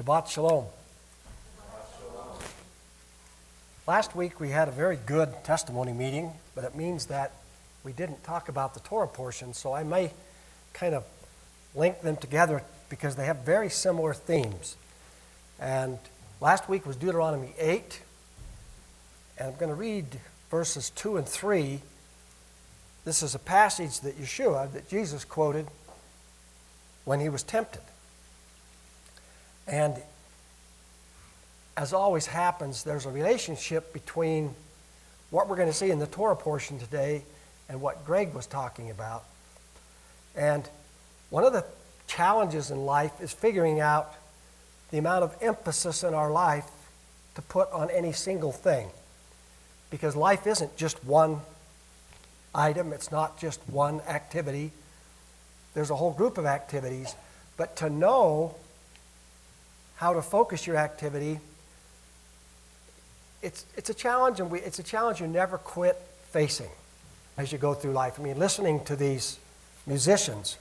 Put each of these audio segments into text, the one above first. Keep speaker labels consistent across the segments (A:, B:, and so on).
A: Shabbat Shalom. Last week we had a very good testimony meeting, but it means that we didn't talk about the Torah portion, so I may kind of link them together because they have very similar themes. And last week was Deuteronomy 8, and I'm going to read verses 2 and 3. This is a passage that Jesus quoted when he was tempted. And as always happens, there's a relationship between what we're going to see in the Torah portion today and what Greg was talking about. And one of the challenges in life is figuring out the amount of emphasis in our life to put on any single thing. Because life isn't just one item, it's not just one activity. There's a whole group of activities, but to know how to focus your activity, it's a challenge, and it's a challenge you never quit facing as you go through life. I mean, listening to these musicians,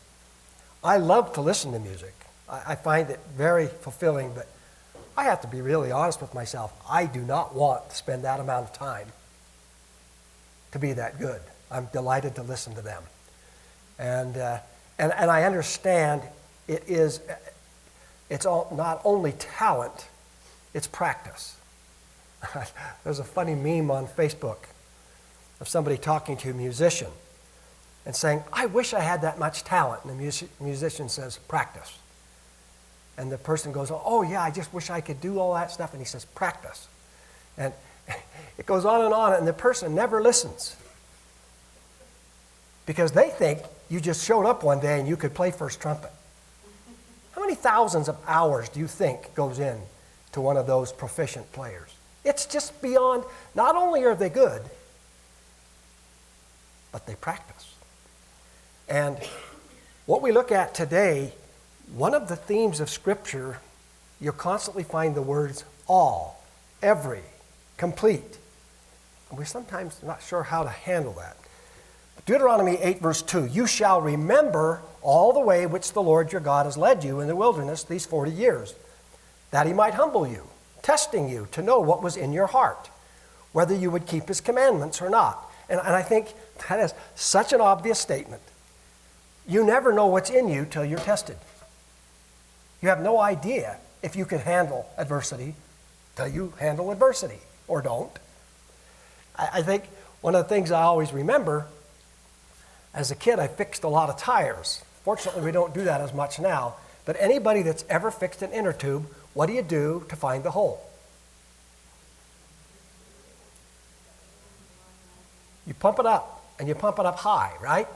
A: I love to listen to music. I find it very fulfilling, but I have to be really honest with myself. I do not want to spend that amount of time to be that good. I'm delighted to listen to them. And I understand it's not only talent, it's practice. There's a funny meme on Facebook of somebody talking to a musician and saying, I wish I had that much talent. And the musician says, practice. And the person goes, oh yeah, I just wish I could do all that stuff. And he says, practice. And it goes on, and the person never listens. Because they think you just showed up one day and you could play first trumpet. How many thousands of hours do you think goes in to one of those proficient players? It's just beyond, not only are they good, but they practice. And what we look at today, one of the themes of Scripture, you'll constantly find the words all, every, complete. And we're sometimes not sure how to handle that. Deuteronomy 8, verse 2, you shall remember all the way which the Lord your God has led you in the wilderness these 40 years, that he might humble you, testing you to know what was in your heart, whether you would keep his commandments or not. And I think that is such an obvious statement. You never know what's in you till you're tested. You have no idea if you can handle adversity till you handle adversity, or don't. I think one of the things I always remember, as a kid, I fixed a lot of tires. Fortunately, we don't do that as much now. But anybody that's ever fixed an inner tube, what do you do to find the hole? You pump it up, and you pump it up high, right?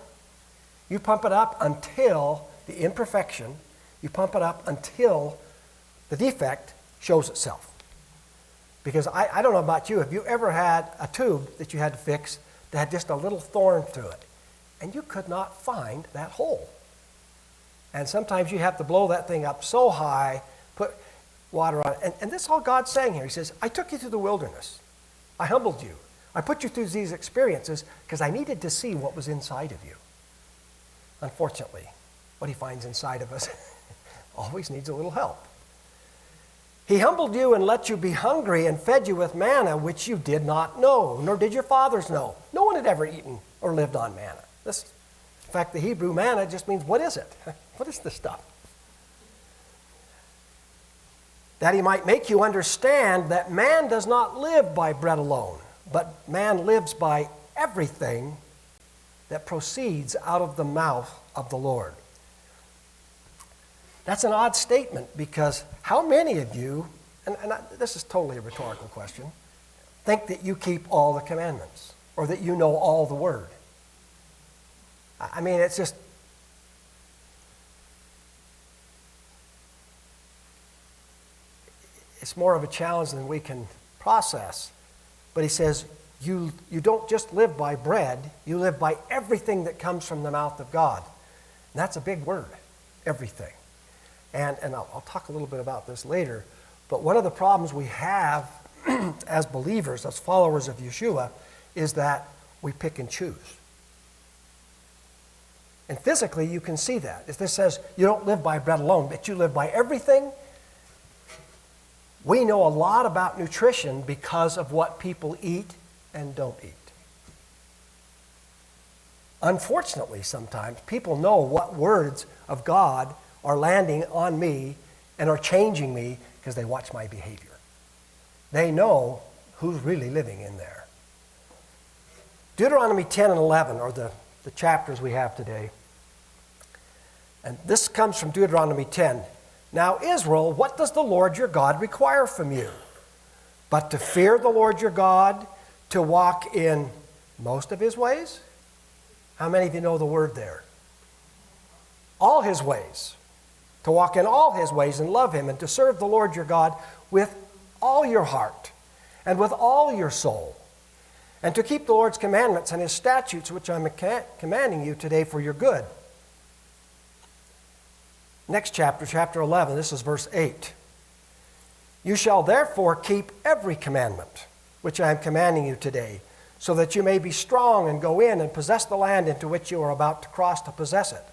A: You pump it up until the imperfection, you pump it up until the defect shows itself. Because I don't know about you, have you ever had a tube that you had to fix that had just a little thorn through it? And you could not find that hole. And sometimes you have to blow that thing up so high, put water on it. And this is all God's saying here. He says, I took you through the wilderness. I humbled you. I put you through these experiences because I needed to see what was inside of you. Unfortunately, what he finds inside of us always needs a little help. He humbled you and let you be hungry and fed you with manna, which you did not know, nor did your fathers know. No one had ever eaten or lived on manna. In fact, the Hebrew manna just means, what is it? What is this stuff? That he might make you understand that man does not live by bread alone, but man lives by everything that proceeds out of the mouth of the Lord. That's an odd statement, because how many of you, this is totally a rhetorical question, think that you keep all the commandments or that you know all the word? I mean, it's more of a challenge than we can process. But he says, you don't just live by bread, you live by everything that comes from the mouth of God. And that's a big word, everything. And I'll talk a little bit about this later, but one of the problems we have as believers, as followers of Yeshua, is that we pick and choose. And physically, you can see that. If this says you don't live by bread alone, but you live by everything, We know a lot about nutrition because of what people eat and don't eat. Unfortunately, sometimes people know what words of God are landing on me and are changing me because they watch my behavior. They know who's really living in there. Deuteronomy 10 and 11 are the chapters we have today. And this comes from Deuteronomy 10. Now, Israel, what does the Lord your God require from you? But to fear the Lord your God, to walk in most of his ways? How many of you know the word there? All his ways. To walk in all his ways and love him, and to serve the Lord your God with all your heart and with all your soul, and to keep the Lord's commandments and his statutes, which I'm commanding you today for your good. Next chapter, chapter 11, this is verse 8. You shall therefore keep every commandment which I am commanding you today, so that you may be strong and go in and possess the land into which you are about to cross to possess it,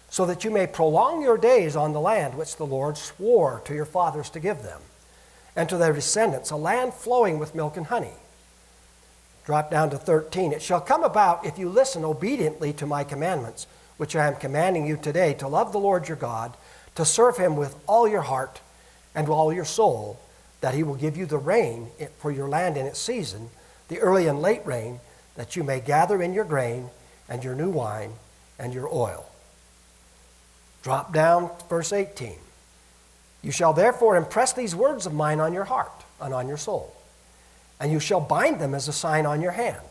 A: so that you may prolong your days on the land which the Lord swore to your fathers to give them, and to their descendants, a land flowing with milk and honey. Drop down to 13. It shall come about, if you listen obediently to my commandments, which I am commanding you today, to love the Lord your God, to serve him with all your heart and with all your soul, that he will give you the rain for your land in its season, the early and late rain, that you may gather in your grain and your new wine and your oil. Drop down to verse 18. You shall therefore impress these words of mine on your heart and on your soul, and you shall bind them as a sign on your hand,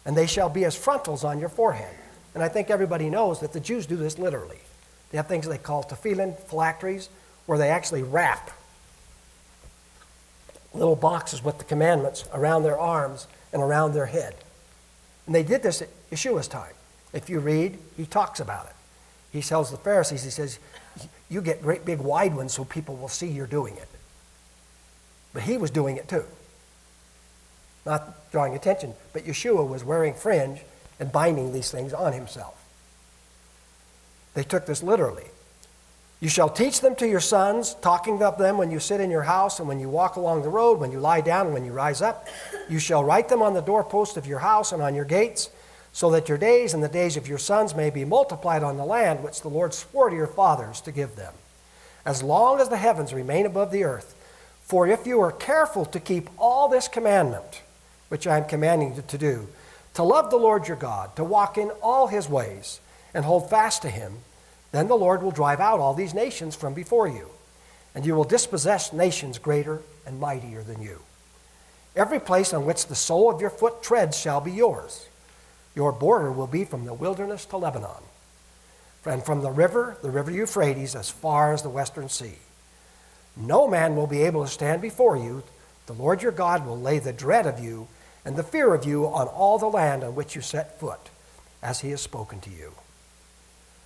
A: and they shall be as frontals on your forehead. And I think everybody knows that the Jews do this literally. They have things they call tefillin, phylacteries, where they actually wrap little boxes with the commandments around their arms and around their head. And they did this at Yeshua's time. If you read, he talks about it. He tells the Pharisees, he says, you get great big wide ones so people will see you're doing it. But he was doing it too. Not drawing attention, but Yeshua was wearing fringe and binding these things on himself. They took this literally. You shall teach them to your sons, talking of them when you sit in your house and when you walk along the road, when you lie down and when you rise up. You shall write them on the doorpost of your house and on your gates, so that your days and the days of your sons may be multiplied on the land which the Lord swore to your fathers to give them, as long as the heavens remain above the earth. For if you are careful to keep all this commandment, which I am commanding you to do, to love the Lord your God, to walk in all his ways, and hold fast to him, then the Lord will drive out all these nations from before you, and you will dispossess nations greater and mightier than you. Every place on which the sole of your foot treads shall be yours. Your border will be from the wilderness to Lebanon, and from the river Euphrates, as far as the western sea. No man will be able to stand before you. The Lord your God will lay the dread of you and the fear of you on all the land on which you set foot, as he has spoken to you.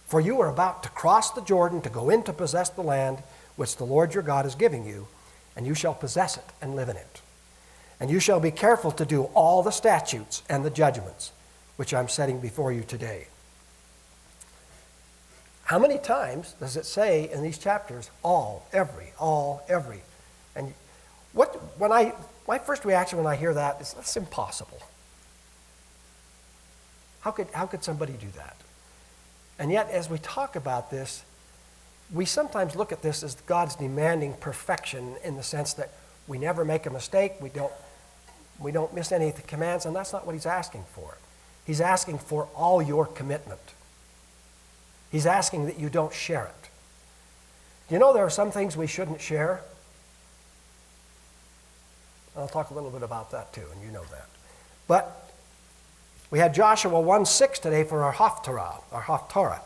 A: For you are about to cross the Jordan to go in to possess the land which the Lord your God is giving you, and you shall possess it and live in it. And you shall be careful to do all the statutes and the judgments which I'm setting before you today. How many times does it say in these chapters, all, every? And my first reaction when I hear that is, that's impossible. How could somebody do that? And yet, as we talk about this, we sometimes look at this as God's demanding perfection, in the sense that we never make a mistake, we don't miss any of the commands, and that's not what he's asking for. He's asking for all your commitment. He's asking that you don't share it. You know, there are some things we shouldn't share. I'll talk a little bit about that too, and you know that. But we had Joshua 1:6 today for our Haftarah.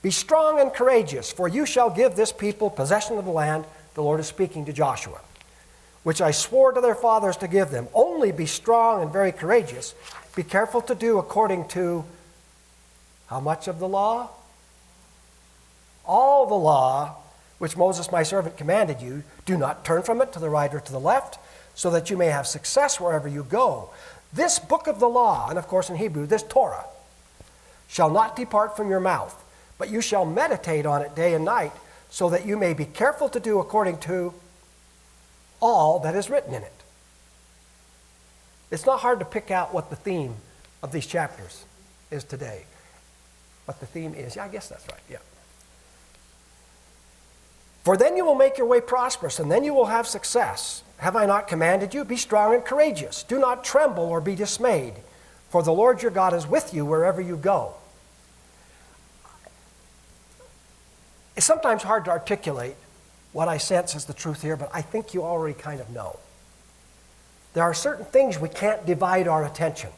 A: Be strong and courageous, for you shall give this people possession of the land. The Lord is speaking to Joshua, which I swore to their fathers to give them. Only be strong and very courageous. Be careful to do according to how much of the law? All the law which Moses my servant commanded you. Do not turn from it to the right or to the left, so that you may have success wherever you go. This book of the law, and of course in Hebrew, this Torah, shall not depart from your mouth, but you shall meditate on it day and night, so that you may be careful to do according to all that is written in it. It's not hard to pick out what the theme of these chapters is today. What the theme is. Yeah, I guess that's right. Yeah. For then you will make your way prosperous, and then you will have success. Have I not commanded you? Be strong and courageous. Do not tremble or be dismayed, for the Lord your God is with you wherever you go. It's sometimes hard to articulate what I sense is the truth here, but I think you already kind of know. There are certain things we can't divide our attention.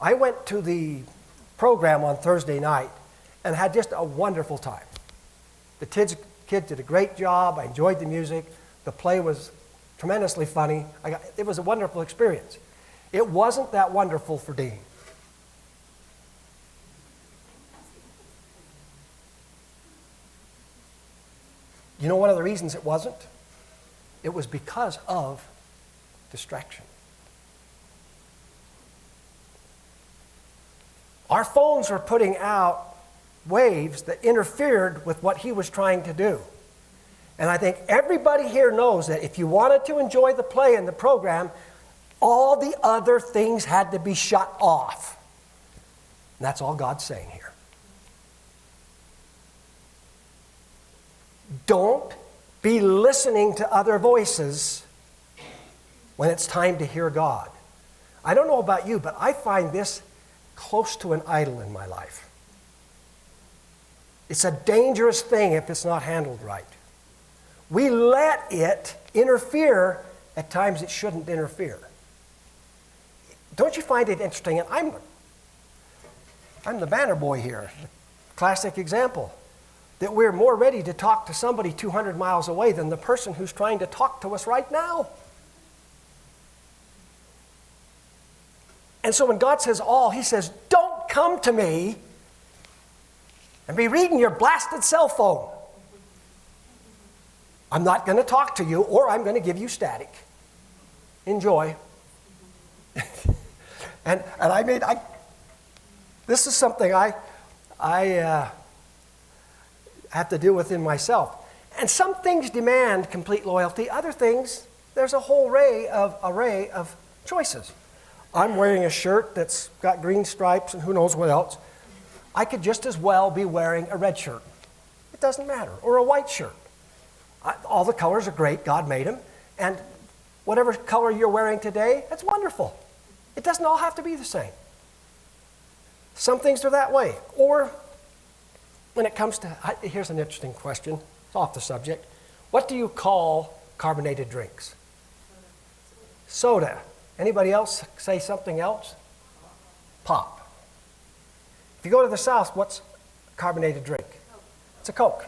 A: I went to the program on Thursday night and had just a wonderful time. The kids did a great job. I enjoyed the music. The play was tremendously funny. It was a wonderful experience. It wasn't that wonderful for Dean. You know one of the reasons it wasn't? It was because of distraction. Our phones were putting out waves that interfered with what he was trying to do. And I think everybody here knows that if you wanted to enjoy the play and the program, all the other things had to be shut off. And that's all God's saying here. Don't be listening to other voices when it's time to hear God. I don't know about you, but I find this close to an idol in my life. It's a dangerous thing if it's not handled right. We let it interfere at times it shouldn't interfere. Don't you find it interesting? And I'm the banner boy here, classic example, that we're more ready to talk to somebody 200 miles away than the person who's trying to talk to us right now. And so when God says all, he says, don't come to me and be reading your blasted cell phone. I'm not going to talk to you, or I'm going to give you static. Enjoy. and this is something I have to deal with in myself. And some things demand complete loyalty. Other things, there's a whole array of choices. I'm wearing a shirt that's got green stripes and who knows what else. I could just as well be wearing a red shirt. It doesn't matter. Or a white shirt. All the colors are great. God made them. And whatever color you're wearing today, that's wonderful. It doesn't all have to be the same. Some things are that way. Or when it comes to, here's an interesting question. It's off the subject. What do you call carbonated drinks? Soda. Anybody else say something else? Pop. If you go to the South, what's a carbonated drink? It's a Coke.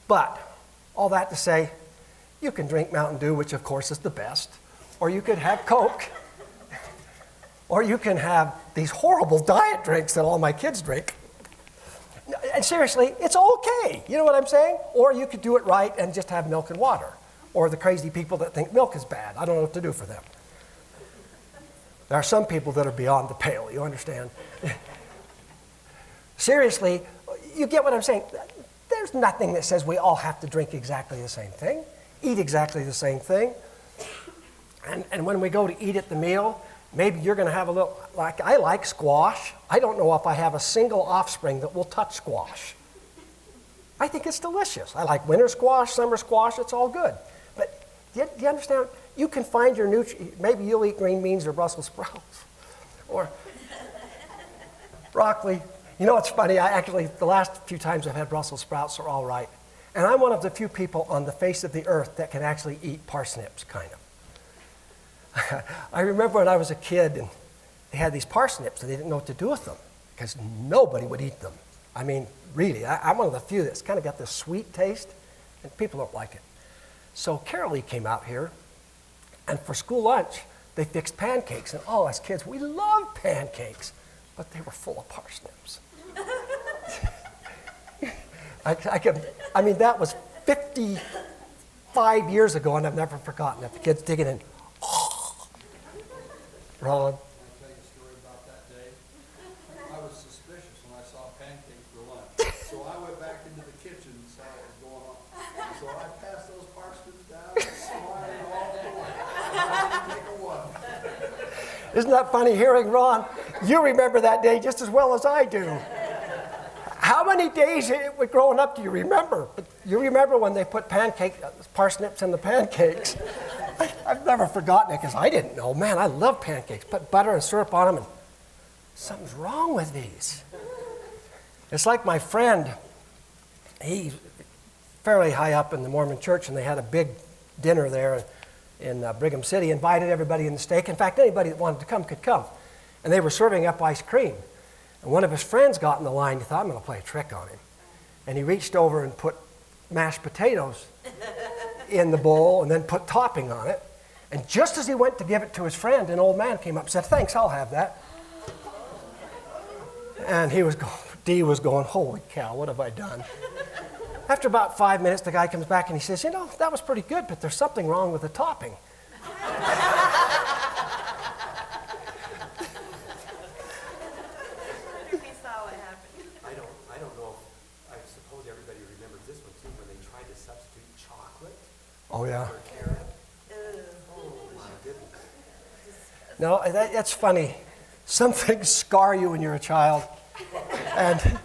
A: But all that to say, you can drink Mountain Dew, which of course is the best, or you could have Coke, or you can have these horrible diet drinks that all my kids drink. And seriously, it's okay. You know what I'm saying? Or you could do it right and just have milk and water. Or the crazy people that think milk is bad. I don't know what to do for them. There are some people that are beyond the pale, you understand? Seriously, you get what I'm saying? There's nothing that says we all have to drink exactly the same thing, eat exactly the same thing. And when we go to eat at the meal, maybe you're going to have a little, like I like squash. I don't know if I have a single offspring that will touch squash. I think it's delicious. I like winter squash, summer squash, it's all good. But do you understand? You can find your nutrients. Maybe you'll eat green beans or Brussels sprouts or broccoli. You know what's funny? The last few times I've had Brussels sprouts are all right. And I'm one of the few people on the face of the earth that can actually eat parsnips, kind of. I remember when I was a kid and they had these parsnips and they didn't know what to do with them because nobody would eat them. I mean, really, I'm one of the few that's kind of got this sweet taste and people don't like it. So Carol Lee came out here and for school lunch, they fixed pancakes. And oh, as kids, we loved pancakes, but they were full of parsnips. I mean, that was 55 years ago, and I've never forgotten it. The kids digging in. Ron.
B: Can I tell you a story about that day? I was suspicious when I saw pancakes for lunch. So I went back into the kitchen and saw what was going on. So I passed those parsnips down.
A: Isn't that funny hearing Ron? You remember that day just as well as I do. How many days growing up do you remember? You remember when they put parsnips in the pancakes. I've never forgotten it because I didn't know. Man, I love pancakes. Put butter and syrup on them, and something's wrong with these. It's like my friend, he's fairly high up in the Mormon church, and they had a big dinner there in Brigham City, invited everybody in the stake. In fact, anybody that wanted to come could come. And they were serving up ice cream. And one of his friends got in the line. He thought, I'm going to play a trick on him. And he reached over and put mashed potatoes in the bowl and then put topping on it. And just as he went to give it to his friend, an old man came up and said, thanks, I'll have that. And Dee was going, holy cow, what have I done? After about 5 minutes, the guy comes back and he says, that was pretty good, but there's something wrong with the topping.
C: I don't know if, I suppose everybody remembers this one too, when they tried to substitute chocolate
A: Oh, yeah.
C: for carrot. Oh, my goodness.
A: No, that's funny. Some things scar you when you're a child. And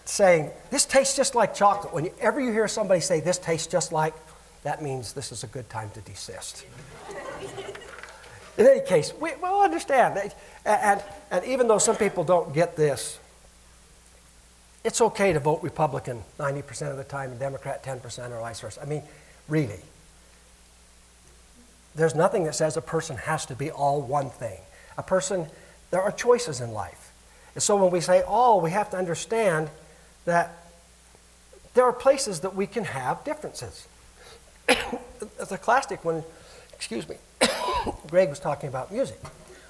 A: saying, this tastes just like chocolate. Whenever you hear somebody say, this tastes just like, that means this is a good time to desist. In any case, we'll understand. And even though some people don't get this, it's okay to vote Republican 90% of the time and Democrat 10% or vice versa. I mean, really. There's nothing that says a person has to be all one thing. There are choices in life. And so when we say all, we have to understand that there are places that we can have differences. It's a classic when, Greg was talking about music.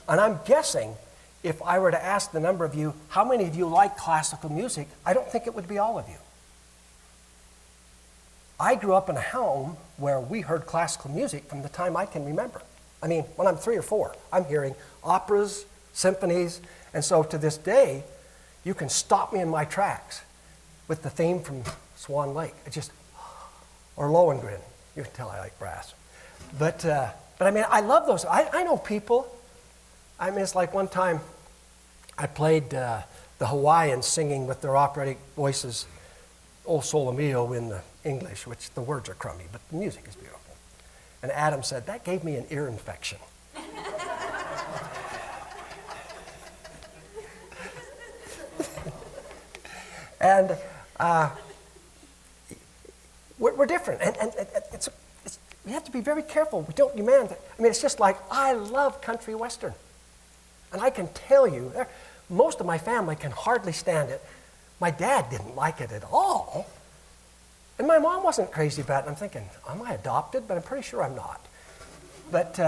A: And I'm guessing if I were to ask the number of you, how many of you like classical music, I don't think it would be all of you. I grew up in a home where we heard classical music from the time I can remember. I mean, when I'm 3 or 4, I'm hearing operas, symphonies, and so to this day, you can stop me in my tracks with the theme from Swan Lake. Or Lohengrin. You can tell I like brass. But I mean, I love those. I know people. I mean, it's like one time I played the Hawaiians singing with their operatic voices, O Sole Mio in the English, which the words are crummy, but the music is beautiful. And Adam said, that gave me an ear infection. And we're different. And we have to be very careful. We don't demand that. I mean, it's just like, I love country western. And I can tell you, most of my family can hardly stand it. My dad didn't like it at all. And my mom wasn't crazy about it. I'm thinking, am I adopted? But I'm pretty sure I'm not. But,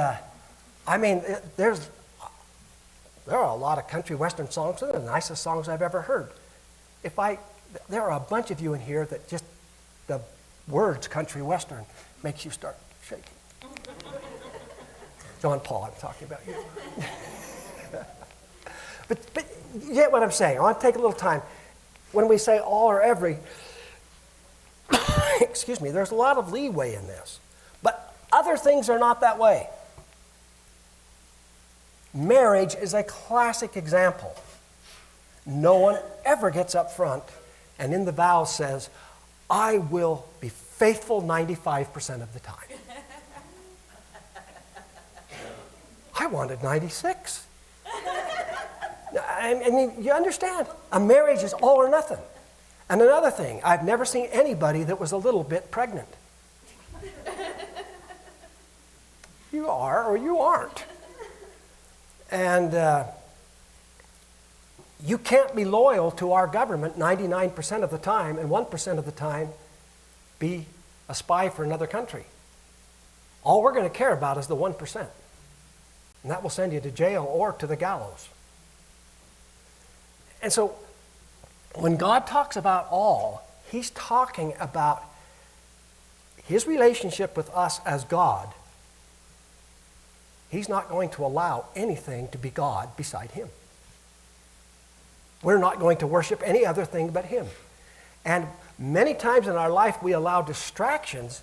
A: I mean, there are a lot of country western songs. They're the nicest songs I've ever heard. There are a bunch of you in here that just the words country western makes you start shaking. John Paul, I'm talking about you. But you get what I'm saying. I want to take a little time. When we say all or every, there's a lot of leeway in this. But other things are not that way. Marriage is a classic example. No one ever gets up front and in the vows says, I will be faithful 95% of the time. I wanted 96. I mean, you understand, a marriage is all or nothing. And another thing, I've never seen anybody that was a little bit pregnant. You are or you aren't. And you can't be loyal to our government 99% of the time and 1% of the time be a spy for another country. All we're going to care about is the 1%. And that will send you to jail or to the gallows. And so when God talks about all, he's talking about his relationship with us as God. He's not going to allow anything to be God beside him. We're not going to worship any other thing but him. And many times in our life, we allow distractions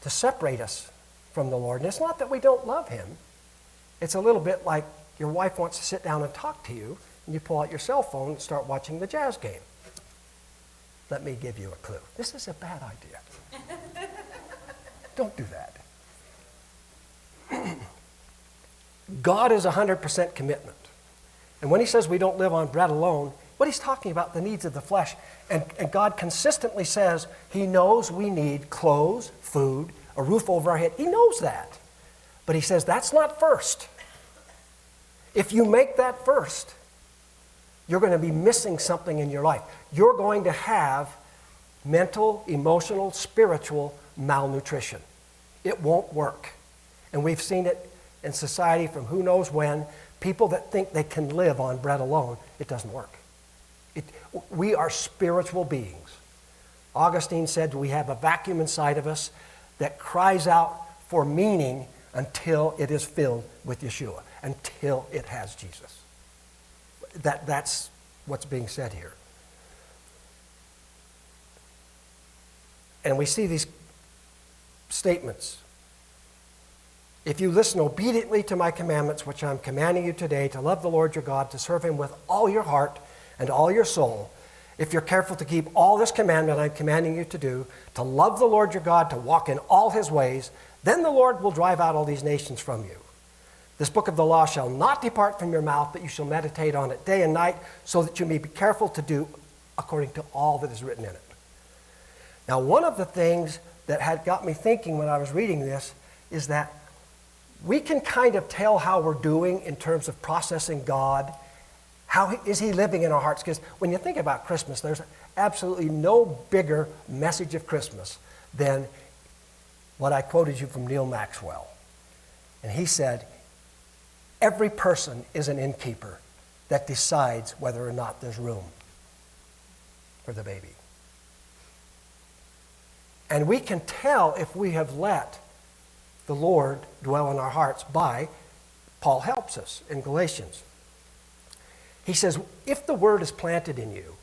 A: to separate us from the Lord. And it's not that we don't love him. It's a little bit like your wife wants to sit down and talk to you, and you pull out your cell phone and start watching the Jazz game. Let me give you a clue. This is a bad idea. Don't do that. God is 100% commitment. And when he says we don't live on bread alone, what he's talking about, the needs of the flesh. And God consistently says he knows we need clothes, food, a roof over our head. He knows that. But he says that's not first. If you make that first, you're going to be missing something in your life. You're going to have mental, emotional, spiritual malnutrition. It won't work. And we've seen it in society from who knows when. People that think they can live on bread alone, it doesn't work. We are spiritual beings. Augustine said we have a vacuum inside of us that cries out for meaning until it is filled with Yeshua, until it has Jesus. That's what's being said here. And we see these statements. If you listen obediently to my commandments, which I'm commanding you today, to love the Lord your God, to serve him with all your heart and all your soul, if you're careful to keep all this commandment I'm commanding you to do, to love the Lord your God, to walk in all his ways, then the Lord will drive out all these nations from you. This book of the law shall not depart from your mouth, but you shall meditate on it day and night, so that you may be careful to do according to all that is written in it. Now, one of the things that had got me thinking when I was reading this is that we can kind of tell how we're doing in terms of processing God. How is he living in our hearts? Because when you think about Christmas, there's absolutely no bigger message of Christmas than what I quoted you from Neil Maxwell. And he said, every person is an innkeeper that decides whether or not there's room for the baby. And we can tell if we have let the Lord dwell in our hearts by, Paul helps us in Galatians. He says, if the word is planted in you,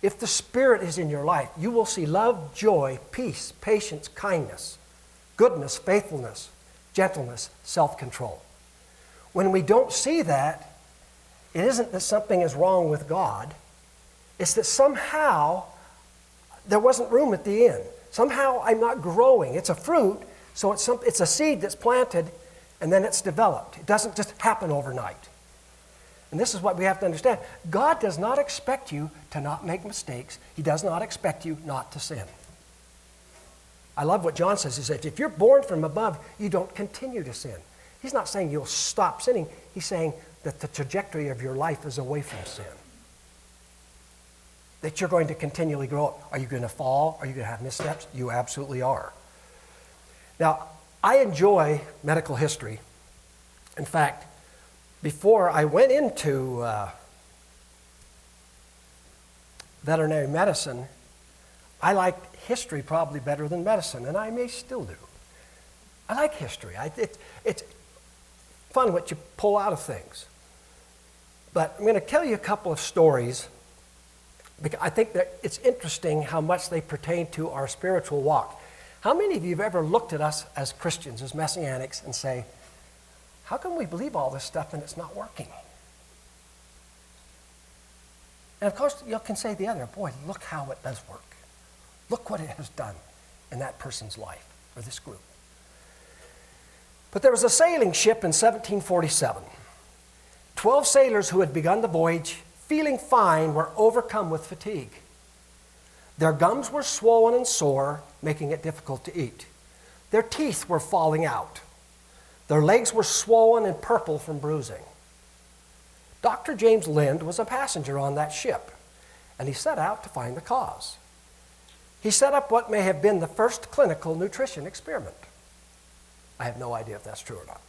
A: if the Spirit is in your life, you will see love, joy, peace, patience, kindness, goodness, faithfulness, gentleness, self-control. When we don't see that, it isn't that something is wrong with God. It's that somehow there wasn't room at the end. Somehow I'm not growing. It's a fruit, so it's a seed that's planted, and then it's developed. It doesn't just happen overnight. And this is what we have to understand. God does not expect you to not make mistakes. He does not expect you not to sin. I love what John says. He says, if you're born from above, you don't continue to sin. He's not saying you'll stop sinning. He's saying that the trajectory of your life is away from sin. That you're going to continually grow up. Are you going to fall? Are you going to have missteps? You absolutely are. Now, I enjoy medical history. In fact, before I went into veterinary medicine, I liked history probably better than medicine, and I may still do. I like history. It's fun what you pull out of things. But I'm going to tell you a couple of stories because I think that it's interesting how much they pertain to our spiritual walk. How many of you have ever looked at us as Christians, as Messianics, and say, how can we believe all this stuff and it's not working? And of course, you can say the other, boy, look how it does work. Look what it has done in that person's life, or this group. But there was a sailing ship in 1747. 12 sailors who had begun the voyage, feeling fine, were overcome with fatigue. Their gums were swollen and sore, making it difficult to eat. Their teeth were falling out. Their legs were swollen and purple from bruising. Dr. James Lind was a passenger on that ship, and he set out to find the cause. He set up what may have been the first clinical nutrition experiment. I have no idea if that's true or not.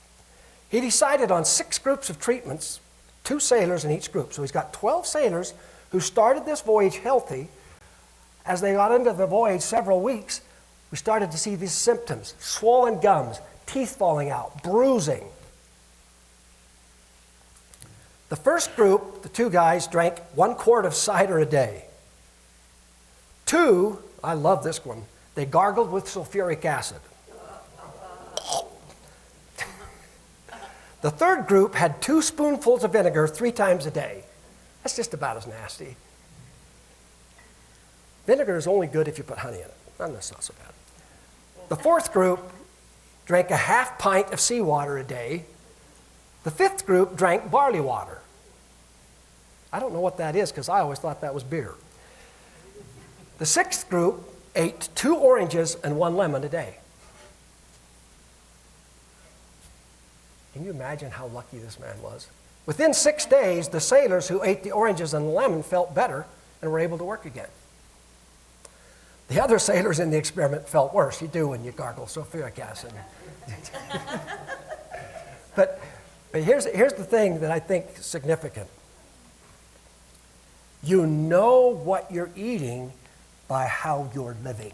A: He decided on 6 groups of treatments, 2 sailors in each group. So he's got 12 sailors who started this voyage healthy. As they got into the voyage several weeks, we started to see these symptoms: swollen gums, teeth falling out, bruising. The first group, the 2 guys, drank 1 quart of cider a day. 2, I love this one, they gargled with sulfuric acid. The third group had 2 spoonfuls of vinegar 3 times a day. That's just about as nasty. Vinegar is only good if you put honey in it. That's not so bad. The fourth group drank a half pint of seawater a day. The fifth group drank barley water. I don't know what that is because I always thought that was beer. The sixth group ate 2 oranges and 1 lemon a day. Can you imagine how lucky this man was? Within 6 days, the sailors who ate the oranges and the lemon felt better and were able to work again. The other sailors in the experiment felt worse. You do when you gargle sulfuric acid. But here's the thing that I think is significant. You know what you're eating by how you're living.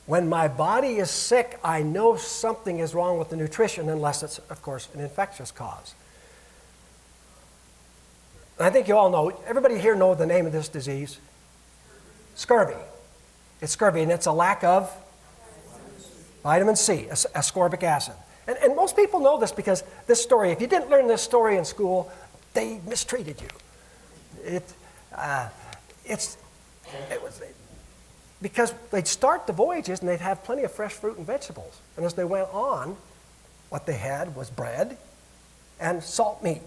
A: When my body is sick, I know something is wrong with the nutrition unless it's, of course, an infectious cause. And I think you all know, everybody here know the name of this disease? Scurvy. It's scurvy, and it's a lack of vitamin C, ascorbic acid. And most people know this because this story, if you didn't learn this story in school, they mistreated you. Because they'd start the voyages and they'd have plenty of fresh fruit and vegetables. And as they went on, what they had was bread and salt meat,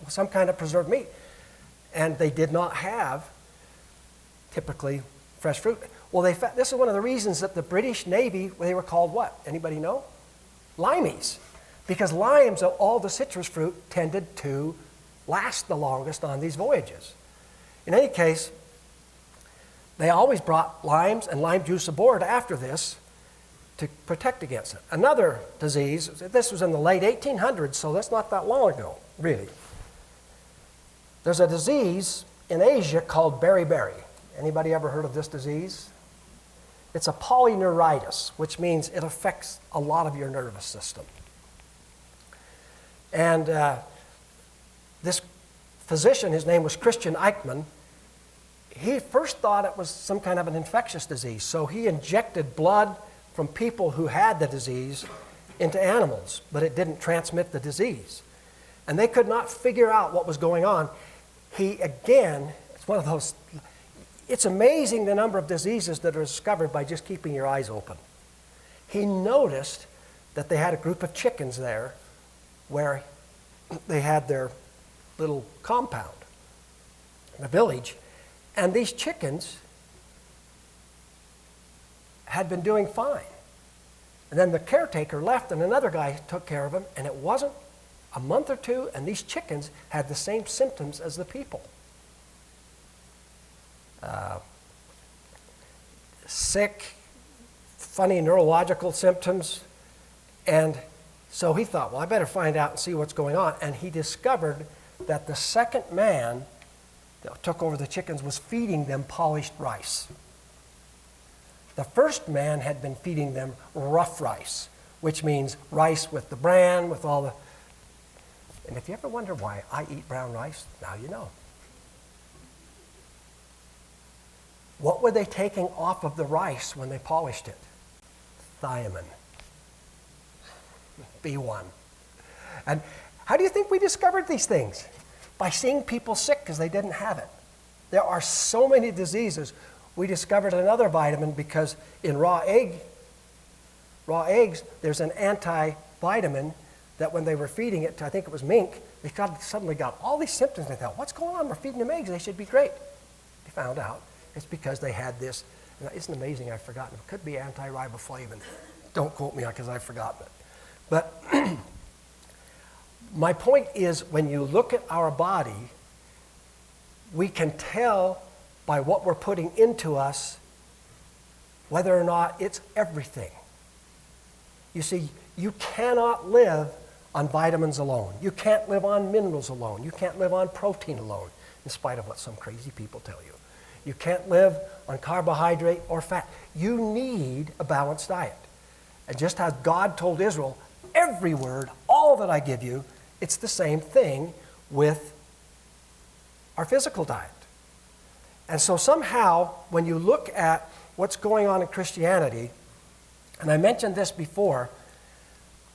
A: some kind of preserved meat. And they did not have, typically, fresh fruit. Well, this is one of the reasons that the British Navy, they were called what? Anybody know? Limeys. Because limes of all the citrus fruit tended to last the longest on these voyages. In any case, they always brought limes and lime juice aboard after this to protect against it. Another disease, this was in the late 1800s, so that's not that long ago, really. There's a disease in Asia called Beriberi. Anybody ever heard of this disease? It's a polyneuritis, which means it affects a lot of your nervous system. And this physician, his name was Christian Eichmann, he first thought it was some kind of an infectious disease, so he injected blood from people who had the disease into animals, but it didn't transmit the disease. And they could not figure out what was going on. It's one of those, it's amazing the number of diseases that are discovered by just keeping your eyes open. He noticed that they had a group of chickens there where they had their little compound in a village. And these chickens had been doing fine. And then the caretaker left and another guy took care of them, and it wasn't a month or two, and these chickens had the same symptoms as the people. Sick, funny neurological symptoms. And so he thought, well, I better find out and see what's going on. And he discovered that the second man that took over the chickens was feeding them polished rice. The first man had been feeding them rough rice, which means rice with the bran, with all the... And if you ever wonder why I eat brown rice, now you know. What were they taking off of the rice when they polished it? Thiamine. B1. And how do you think we discovered these things? By seeing people sick because they didn't have it. There are so many diseases. We discovered another vitamin because in raw eggs, there's an anti-vitamin that when they were feeding it to, I think it was mink, they suddenly got all these symptoms. They thought, what's going on? We're feeding them eggs. They should be great. They found out it's because they had this. Isn't it amazing? I've forgotten. It could be anti-riboflavin. Don't quote me on because I've forgotten it. But my point is, when you look at our body, we can tell by what we're putting into us whether or not it's everything. You see, you cannot live on vitamins alone. You can't live on minerals alone. You can't live on protein alone, in spite of what some crazy people tell you. You can't live on carbohydrate or fat. You need a balanced diet. And just as God told Israel, every word, all that I give you, it's the same thing with our physical diet. And so somehow, when you look at what's going on in Christianity, and I mentioned this before,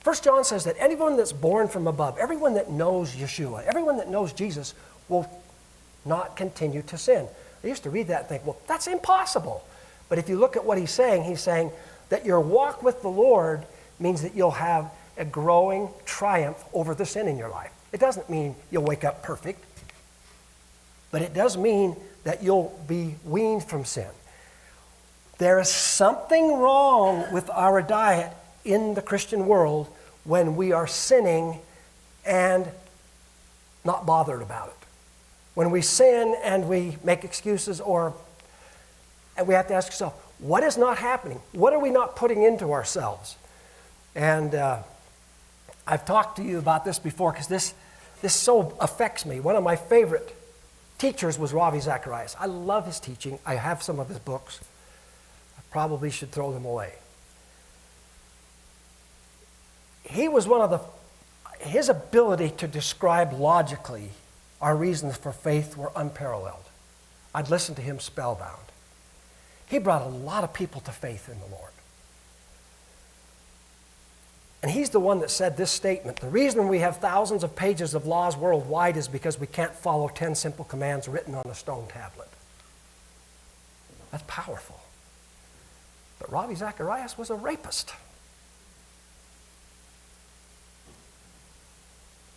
A: 1 John says that anyone that's born from above, everyone that knows Yeshua, everyone that knows Jesus will not continue to sin. I used to read that and think, well, that's impossible. But if you look at what he's saying that your walk with the Lord means that you'll have a growing triumph over the sin in your life. It doesn't mean you'll wake up perfect, but it does mean that you'll be weaned from sin. There is something wrong with our diet in the Christian world when we are sinning and not bothered about it. When we sin and we make excuses, and we have to ask ourselves, what is not happening? What are we not putting into ourselves? And I've talked to you about this before because this so affects me. One of my favorite teachers was Ravi Zacharias. I love his teaching. I have some of his books. I probably should throw them away. He was his ability to describe logically our reasons for faith were unparalleled. I'd listen to him spellbound. He brought a lot of people to faith in the Lord. And he's the one that said this statement: the reason we have thousands of pages of laws worldwide is because we can't follow 10 simple commands written on a stone tablet. That's powerful. But Ravi Zacharias was a rapist.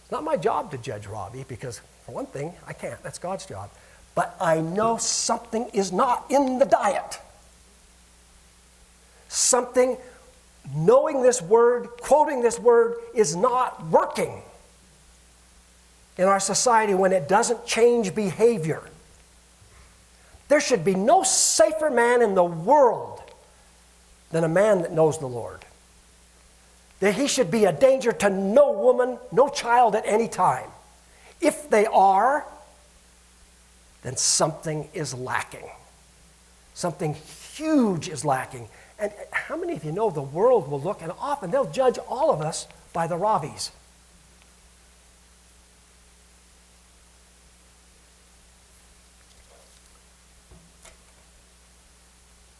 A: It's not my job to judge Ravi because, for one thing, I can't. That's God's job. But I know something is not in the diet. Something, knowing this word, quoting this word, is not working in our society when it doesn't change behavior. There should be no safer man in the world than a man that knows the Lord. That he should be a danger to no woman, no child at any time. If they are, then something is lacking. Something huge is lacking. And how many of you know the world will look, and often they'll judge all of us by the Ravis?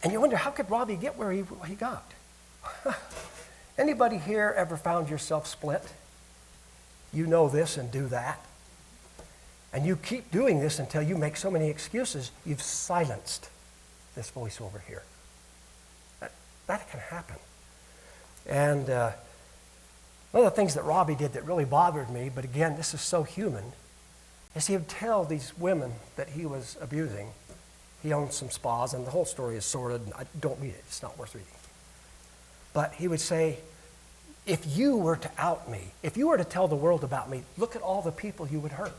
A: And you wonder, how could Ravi get where he got? Anybody here ever found yourself split? You know this and do that. And you keep doing this until you make so many excuses, you've silenced this voice over here. That can happen. And one of the things that Robbie did that really bothered me, but again, this is so human, is he would tell these women that he was abusing. He owned some spas, and the whole story is sordid, and I don't read it. It's not worth reading. But he would say, if you were to out me, if you were to tell the world about me, look at all the people you would hurt.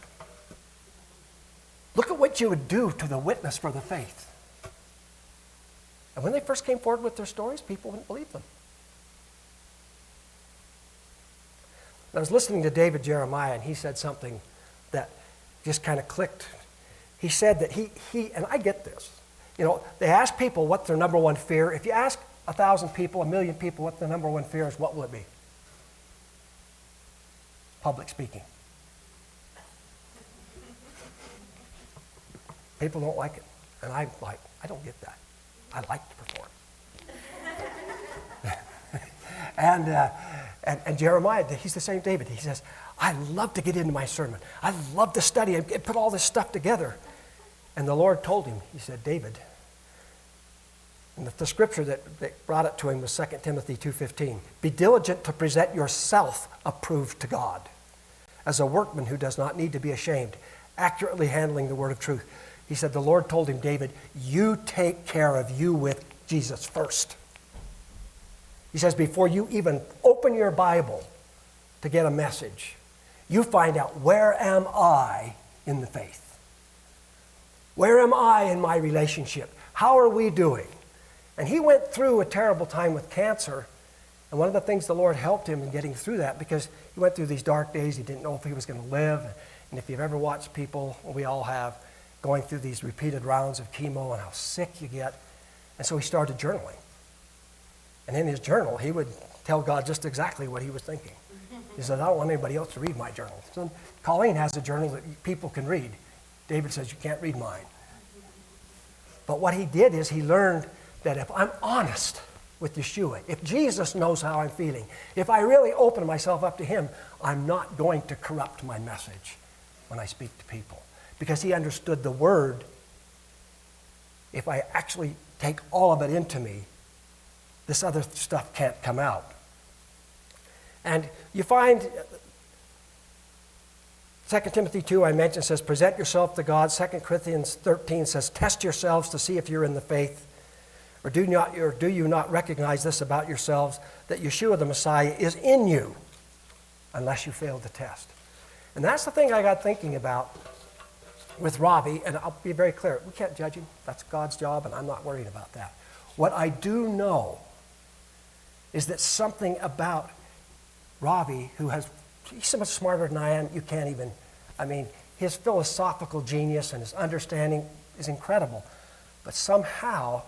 A: Look at what you would do to the witness for the faith. And when they first came forward with their stories, people wouldn't believe them. I was listening to David Jeremiah, and he said something that just kind of clicked. He said that he and I get this. You know, they ask people what's their number one fear. If you ask 1,000 people, 1,000,000 people what their number one fear is, what will it be? Public speaking. People don't like it. And I don't get that. I like to perform. And Jeremiah, he's the same David. He says, I love to get into my sermon. I love to study and put all this stuff together. And the Lord told him, he said, David, and the scripture that brought it to him was 2 Timothy 2:15. Be diligent to present yourself approved to God as a workman who does not need to be ashamed, accurately handling the word of truth. He said, the Lord told him, David, you take care of you with Jesus first. He says, before you even open your Bible to get a message, you find out, where am I in the faith? Where am I in my relationship? How are we doing? And he went through a terrible time with cancer. And one of the things the Lord helped him in getting through that, because he went through these dark days, he didn't know if he was going to live. And if you've ever watched people, we all have, going through these repeated rounds of chemo and how sick you get. And so he started journaling. And in his journal, he would tell God just exactly what he was thinking. He said, I don't want anybody else to read my journal. So Colleen has a journal that people can read. David says, you can't read mine. But what he did is he learned that if I'm honest with Yeshua, if Jesus knows how I'm feeling, if I really open myself up to him, I'm not going to corrupt my message when I speak to people. Because he understood the word. If I actually take all of it into me, this other stuff can't come out. And you find 2 Timothy 2, I mentioned, says, present yourself to God. 2 Corinthians 13 says, test yourselves to see if you're in the faith. Or do you not recognize this about yourselves, that Yeshua the Messiah is in you, unless you fail the test? And that's the thing I got thinking about with Ravi, and I'll be very clear. We can't judge him. That's God's job, and I'm not worried about that. What I do know is that something about Ravi, he's so much smarter than I am, you can't even, his philosophical genius and his understanding is incredible. But somehow,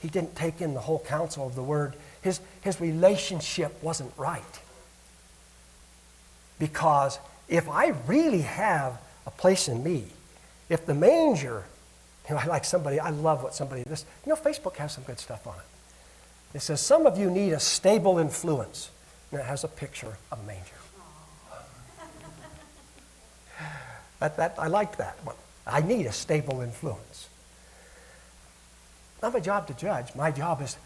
A: he didn't take in the whole counsel of the word. His relationship wasn't right. Because if I really have a place in me, if the manger, I love what Facebook has some good stuff on it. It says, some of you need a stable influence. And it has a picture of a manger. I like that one. I need a stable influence. Not my job to judge. My job is,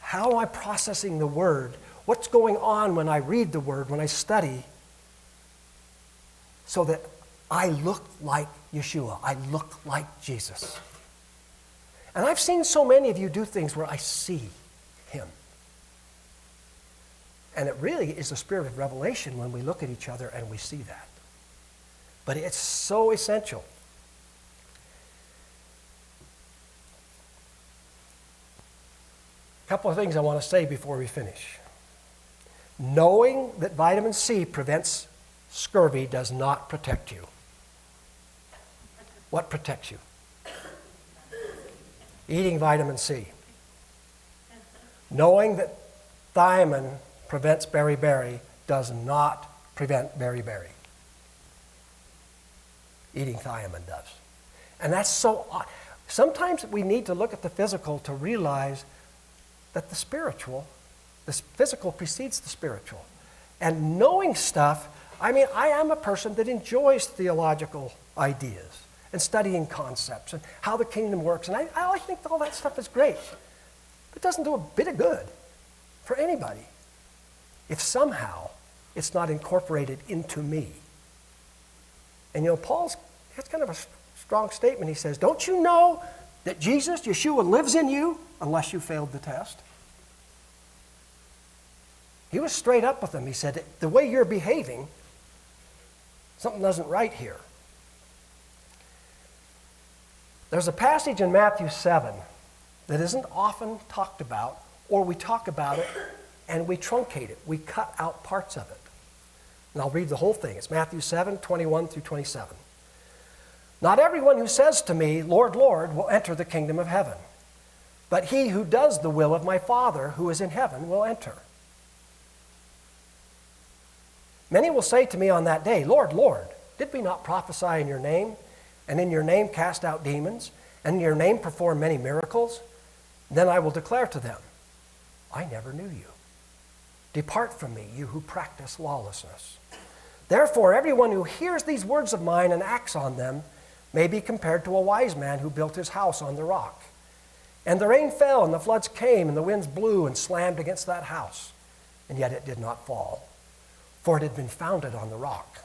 A: how am I processing the word? What's going on when I read the word, when I study, so that I look like Yeshua, I look like Jesus. And I've seen so many of you do things where I see him. And it really is the spirit of revelation when we look at each other and we see that. But it's so essential. A couple of things I want to say before we finish. Knowing that vitamin C prevents scurvy does not protect you. What protects you? Eating vitamin C. Knowing that thiamine prevents beriberi does not prevent beriberi. Eating thiamine does. And that's so odd. Sometimes we need to look at the physical to realize that the physical precedes the spiritual. And knowing stuff, I am a person that enjoys theological ideas and studying concepts and how the kingdom works. And I think all that stuff is great. But it doesn't do a bit of good for anybody if somehow it's not incorporated into me. And Paul's, that's kind of a strong statement. He says, don't you know that Jesus, Yeshua, lives in you unless you failed the test? He was straight up with them. He said, the way you're behaving, something isn't right here. There's a passage in Matthew 7 that isn't often talked about, or we talk about it and we truncate it. We cut out parts of it. And I'll read the whole thing. It's Matthew 7, 21 through 27. Not everyone who says to me, Lord, Lord, will enter the kingdom of heaven, but he who does the will of my Father who is in heaven will enter. Many will say to me on that day, Lord, Lord, did we not prophesy in your name, and in your name cast out demons, and in your name perform many miracles? Then I will declare to them, I never knew you. Depart from me, you who practice lawlessness. Therefore, everyone who hears these words of mine and acts on them may be compared to a wise man who built his house on the rock. And the rain fell, and the floods came, and the winds blew and slammed against that house, and yet it did not fall, for it had been founded on the rock.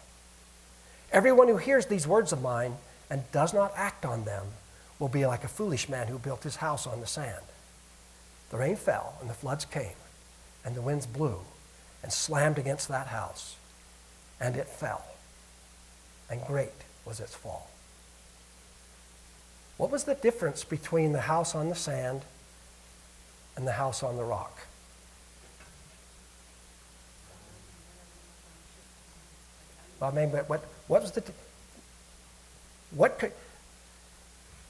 A: Everyone who hears these words of mine and does not act on them will be like a foolish man who built his house on the sand. The rain fell, and the floods came, and the winds blew and slammed against that house, and it fell, and great was its fall. What was the difference between the house on the sand and the house on the rock? What was the...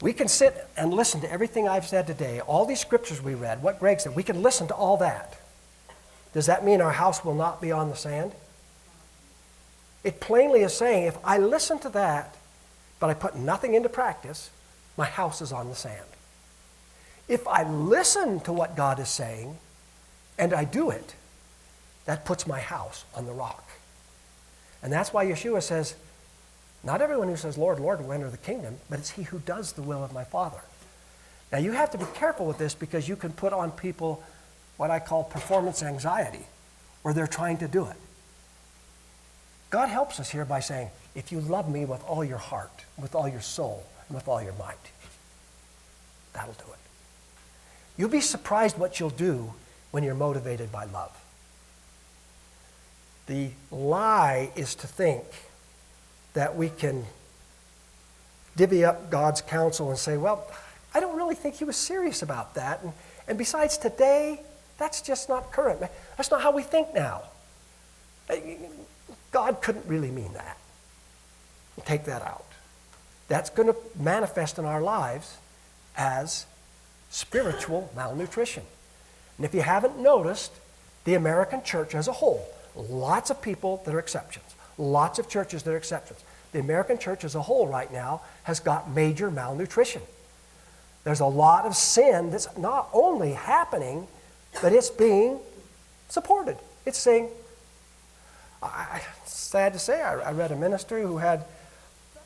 A: We can sit and listen to everything I've said today, all these scriptures we read, what Greg said, we can listen to all that. Does that mean our house will not be on the sand? It plainly is saying, if I listen to that, but I put nothing into practice, my house is on the sand. If I listen to what God is saying and I do it, that puts my house on the rock. And that's why Yeshua says, not everyone who says, Lord, Lord, will enter the kingdom, but it's he who does the will of my Father. Now, you have to be careful with this because you can put on people what I call performance anxiety, where they're trying to do it. God helps us here by saying, if you love me with all your heart, with all your soul, and with all your might, that'll do it. You'll be surprised what you'll do when you're motivated by love. The lie is to think that we can divvy up God's counsel and say, well, I don't really think he was serious about that. And besides, today, that's just not current. That's not how we think now. God couldn't really mean that. Take that out. That's going to manifest in our lives as spiritual malnutrition. And if you haven't noticed, the American church as a whole, lots of people that are exceptions, lots of churches that are exceptions. The American church as a whole right now has got major malnutrition. There's a lot of sin that's not only happening, but it's being supported. It's saying, sad to say, I read a minister who had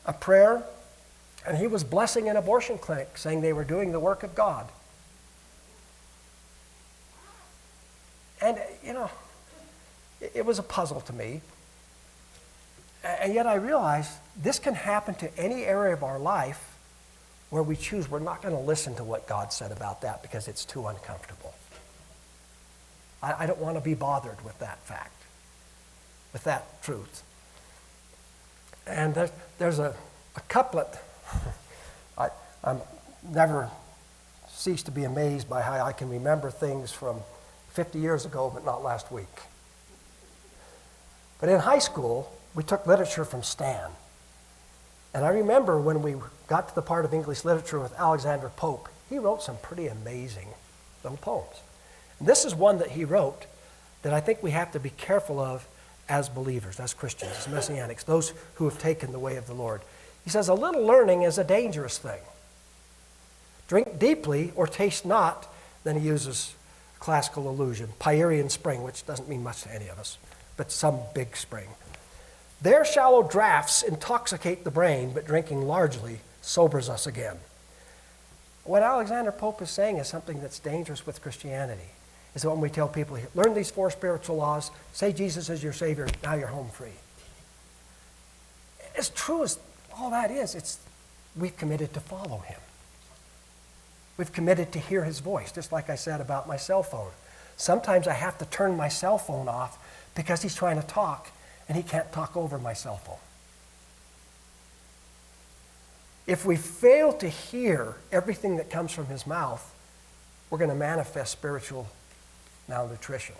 A: a prayer, and he was blessing an abortion clinic, saying they were doing the work of God. And, it was a puzzle to me. And yet I realized this can happen to any area of our life where we choose we're not going to listen to what God said about that because it's too uncomfortable. I don't want to be bothered with that fact, with that truth. And there's a couplet. I'm never cease to be amazed by how I can remember things from 50 years ago, but not last week. But in high school, we took literature from Stan. And I remember when we got to the part of English literature with Alexander Pope, he wrote some pretty amazing little poems. And this is one that he wrote that I think we have to be careful of as believers, as Christians, as Messianics, those who have taken the way of the Lord. He says, a little learning is a dangerous thing. Drink deeply or taste not. Then he uses classical allusion, Pierian spring, which doesn't mean much to any of us, but some big spring. Their shallow draughts intoxicate the brain, but drinking largely sobers us again. What Alexander Pope is saying is something that's dangerous with Christianity. Is that when we tell people, learn these 4 spiritual laws, say Jesus is your Savior, now you're home free. As true as all that is, we've committed to follow him. We've committed to hear his voice, just like I said about my cell phone. Sometimes I have to turn my cell phone off because he's trying to talk and he can't talk over my cell phone. If we fail to hear everything that comes from his mouth, we're going to manifest spiritual malnutrition.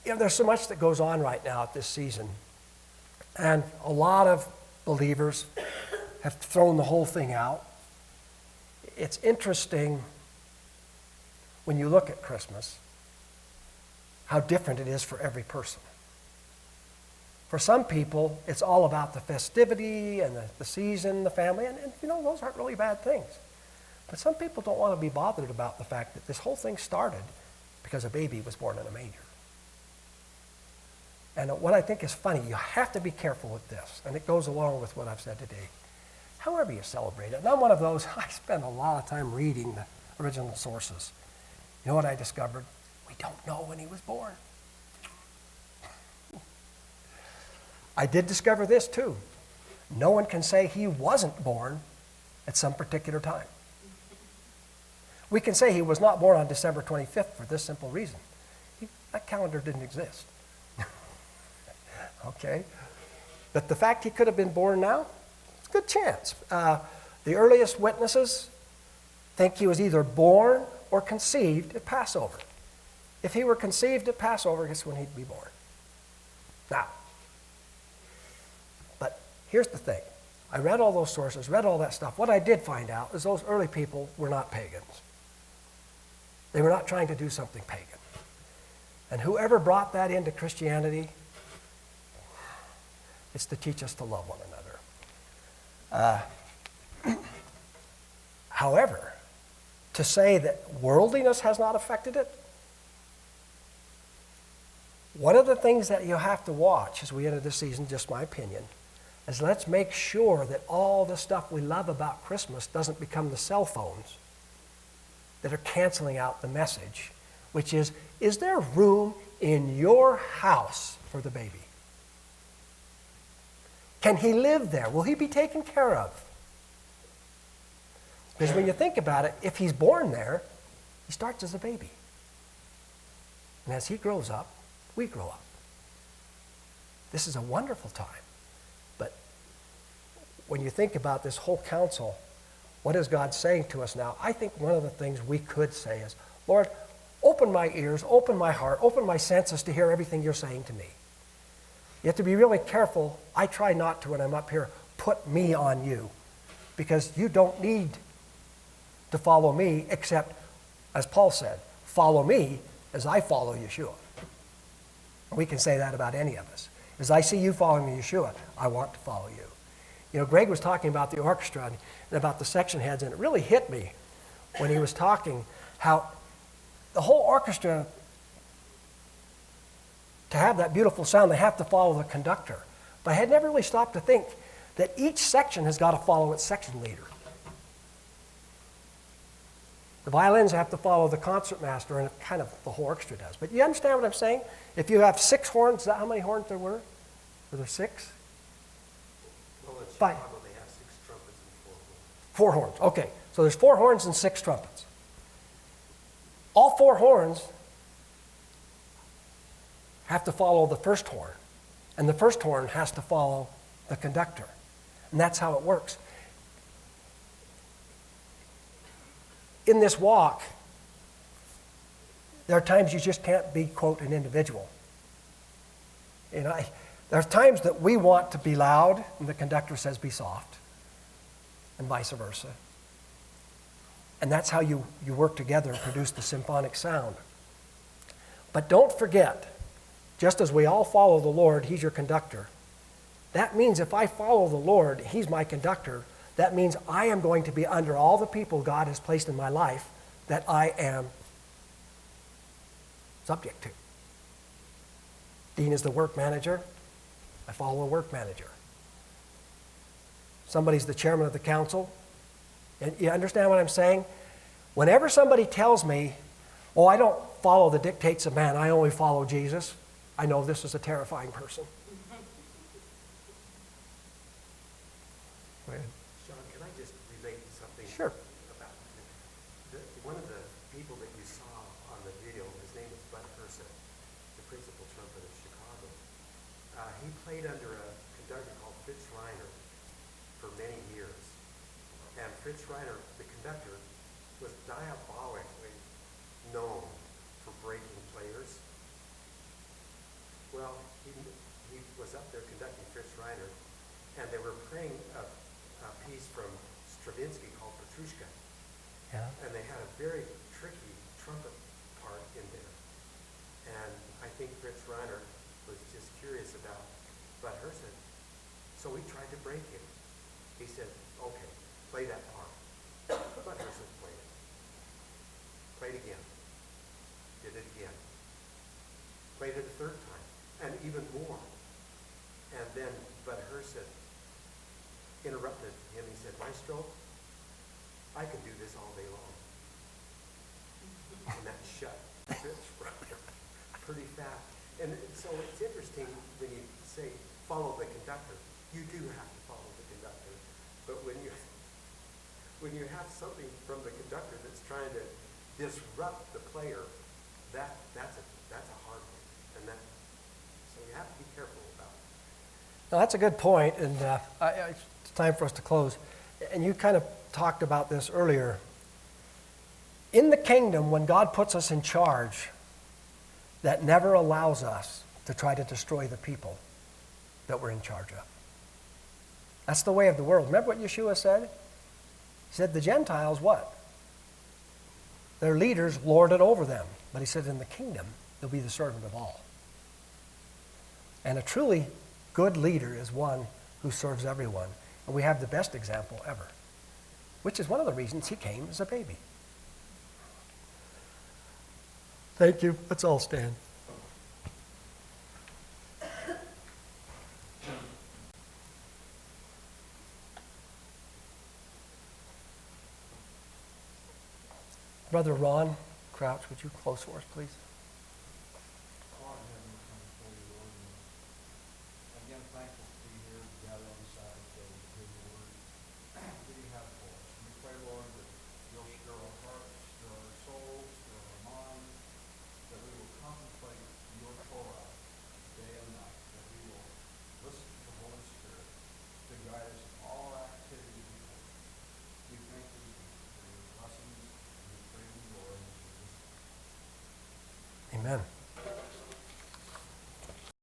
A: There's so much that goes on right now at this season, and a lot of believers have thrown the whole thing out. It's interesting when you look at Christmas how different it is for every person. For some people, it's all about the festivity and the season, the family, and those aren't really bad things. But some people don't want to be bothered about the fact that this whole thing started because a baby was born in a manger. And what I think is funny, you have to be careful with this, and it goes along with what I've said today. However you celebrate it. And I'm one of those, I spend a lot of time reading the original sources. You know what I discovered? We don't know when he was born. I did discover this too. No one can say he wasn't born at some particular time. We can say he was not born on December 25th for this simple reason. That calendar didn't exist. Okay? But the fact he could have been born now, it's a good chance. The earliest witnesses think he was either born or conceived at Passover. If he were conceived at Passover, guess when he'd be born? Now, but here's the thing. I read all those sources, read all that stuff. What I did find out is those early people were not pagans. They were not trying to do something pagan. And whoever brought that into Christianity, it's to teach us to love one another. However, to say that worldliness has not affected it? One of the things that you have to watch as we enter this season, just my opinion, is let's make sure that all the stuff we love about Christmas doesn't become the cell phones that are canceling out the message, which is there room in your house for the baby? Can he live there? Will he be taken care of? Because when you think about it, if he's born there, he starts as a baby. And as he grows up, we grow up. This is a wonderful time. But when you think about this whole counsel, what is God saying to us now? I think one of the things we could say is, Lord, open my ears, open my heart, open my senses to hear everything you're saying to me. You have to be really careful. I try not to, when I'm up here, put me on you, because you don't need to follow me except, as Paul said, follow me as I follow Yeshua. We can say that about any of us. As I see you following Yeshua, I want to follow you. You know, Greg was talking about the orchestra and about the section heads, and it really hit me when he was talking how the whole orchestra, to have that beautiful sound, they have to follow the conductor. But I had never really stopped to think that each section has got to follow its section leader. The violins have to follow the concertmaster, and kind of the whole orchestra does. But you understand what I'm saying? If you have 6 horns, is that how many horns there were? Were there 6?
C: Well, in
A: Fine.
C: Chicago, they have 6 trumpets and
A: 4
C: 4 horns.
A: horns. Okay. So there's 4 horns and 6 trumpets. All 4 horns have to follow the first horn. And the first horn has to follow the conductor. And that's how it works. In this walk, there are times you just can't be, quote, an individual. You know, there are times that we want to be loud, and the conductor says be soft, and vice versa. And that's how you work together and produce the symphonic sound. But don't forget, just as we all follow the Lord, he's your conductor. That means if I follow the Lord, he's my conductor. That means I am going to be under all the people God has placed in my life that I am subject to. Dean is the work manager. I follow a work manager. Somebody's the chairman of the council. And you understand what I'm saying? Whenever somebody tells me, oh, I don't follow the dictates of man, I only follow Jesus, I know this is a terrifying person. Go ahead.
C: Sean, can I just relate something?
A: Sure.
C: About one of the people that you saw on the video, his name is Bud Herseth, the principal trumpet of Chicago. He played under a conductor called Fritz Reiner for many years. And Fritz Reiner, the conductor, was diabolically known for breaking players. Well, he was up there conducting Fritz Reiner, and they were playing a piece from Stravinsky called Petrushka.
A: Yeah.
C: And they had a very tricky trumpet part in there. And I think Fritz Reiner was just curious about Bud Herseth. So we tried to break him. He said, okay, play that part. Bud Herseth played it. Played again. Did it again. Played it a third time. And even more. And then Bud Herseth interrupted him. He said, Maestro, I can do this all day long. And that shut Fritz Reiner pretty fast. And so it's interesting when you say follow the conductor. You do have to follow the conductor. But when you have something from the conductor that's trying to disrupt the player, that's a hard one. And so you have to be careful about it.
A: Now, that's a good point, and it's time for us to close. And you kind of talked about this earlier. In the kingdom, when God puts us in charge, that never allows us to try to destroy the people that we're in charge of. That's the way of the world. Remember what Yeshua said? He said the Gentiles, what? Their leaders lord it over them. But he said in the kingdom, they'll be the servant of all. And a truly good leader is one who serves everyone. And we have the best example ever, which is one of the reasons he came as a baby. Thank you. Let's all stand. Brother Ron Crouch, would you close for us, please?